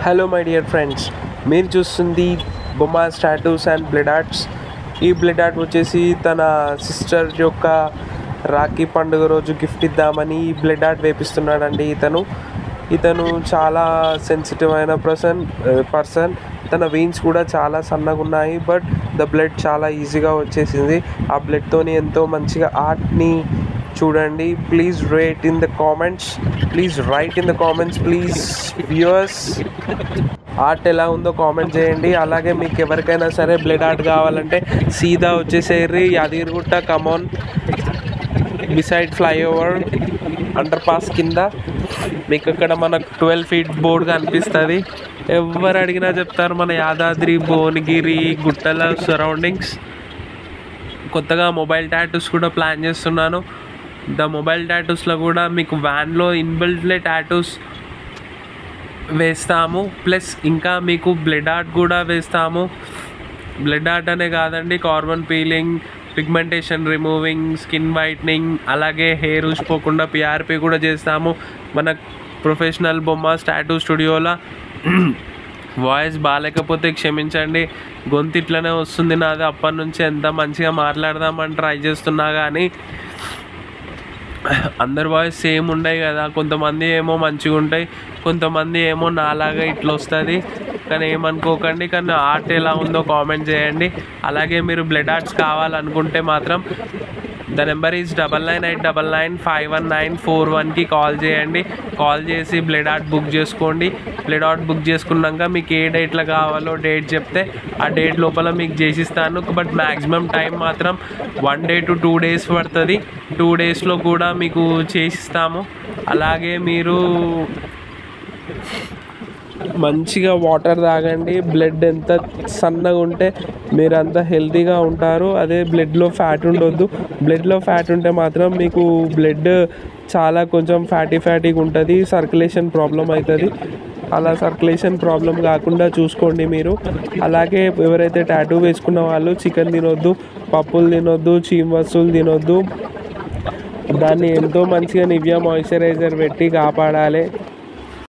Hello my dear friends, మీరు చూస్తుంది బొమాస్ tattoos and blood arts. ఈ బ్లడ్ ఆర్ట్ వచ్చేసి తన సిస్టర్ యొక్క రాఖీ పండుగ రోజు గిఫ్ట్ ఇద్దామని ఈ బ్లడ్ ఆర్ట్ వేపిస్తున్నాడండి. ఇతను చాలా సెన్సిటివ్ అయిన పర్సన్. తన వెయిన్స్ కూడా చాలా సన్నగా ఉన్నాయి, బట్ ద బ్లడ్ చాలా ఈజీగా వచ్చేసింది. ఆ బ్లడ్తోని ఎంతో మంచిగా ఆర్ట్ని చూడండి. Please right in the comments please viewers, art ఎలా ఉందో కామెంట్ చేయండి. అలాగే మీకు ఎవరికైనా సరే బ్లడ్ ఆర్ట్ కావాలంటే సీదా వచ్చేసేరి Yadagirigutta come on beside flyover underpass కింద మీకు అక్కడ మనకు 12 feet బోర్డు కనిపిస్తుంది. ఎవరు అడిగినా చెప్తారు మన యాదాద్రి భువనగిరి గుట్టల సరౌండింగ్స్. కొత్తగా మొబైల్ టాటూస్ కూడా ప్లాన్ చేస్తున్నాను. మొబైల్ టాటూస్లో కూడా మీకు వ్యాన్లో ఇన్బిల్ట్లే టాటూస్ వేస్తాము, ప్లస్ ఇంకా మీకు బ్లడ్ ఆర్ట్ కూడా వేస్తాము. బ్లడ్ ఆర్ట్ అనే కాదండి, carbon peeling, pigmentation removing, skin whitening, అలాగే హెయిర్ ఊసిపోకుండా పిఆర్పి కూడా చేస్తాము మన ప్రొఫెషనల్ బొమ్మాస్ టాటూ స్టూడియోలో. వాయిస్ బాగాలేకపోతే క్షమించండి, గొంతు ఇట్లనే వస్తుంది నాది. అప్పటి నుంచి ఎంత మంచిగా మాట్లాడదామని ట్రై చేస్తున్నా కానీ అందరి వాయిస్ సేమ్ ఉండవు కదా. కొంతమంది ఏమో మంచిగా ఉంటాయి, కొంతమంది ఏమో నాలాగా ఇట్లా వస్తుంది. కానీ ఏమనుకోకండి, కానీ ఆర్ట్ ఎలా ఉందో కామెంట్ చేయండి. అలాగే మీరు బ్లడ్ ఆర్ట్స్ కావాలనుకుంటే మాత్రం ద నెంబర్ ఈజ్ 99995194 కాల్ చేయండి. కాల్ చేసి బ్లడ్ ఆర్ట్ బుక్ చేసుకోండి. బ్లడ్ ఆర్ట్ బుక్ చేసుకున్నాక మీకు ఏ డేట్లో కావాలో డేట్ చెప్తే ఆ డేట్ లోపల మీకు చేసిస్తాను. బట్ మ్యాక్సిమం టైం మాత్రం 1 day to 2 days పడుతుంది. 2 daysలో కూడా మీకు చేసిస్తాము. అలాగే మీరు మంచిగా వాటర్ తాగండి. బ్లడ్ ఎంత సన్నగా ఉంటే మీరు అంత హెల్తీగా ఉంటారు. అదే బ్లడ్లో ఫ్యాట్ ఉండొద్దు. బ్లడ్లో ఫ్యాట్ ఉంటే మాత్రం మీకు బ్లడ్ చాలా కొంచెం ఫ్యాటీగా ఉంటుంది, సర్క్యులేషన్ ప్రాబ్లం అవుతుంది. అలా సర్క్యులేషన్ ప్రాబ్లం కాకుండా చూసుకోండి మీరు. అలాగే ఎవరైతే టాటూ వేసుకున్న వాళ్ళు చికెన్ తినొద్దు, పప్పులు తినొద్దు, చీమ్ వస్తువులు తినొద్దు. దాన్ని ఎంతో మంచిగా నివ్యా మాయిశ్చరైజర్ పెట్టి కాపాడాలి.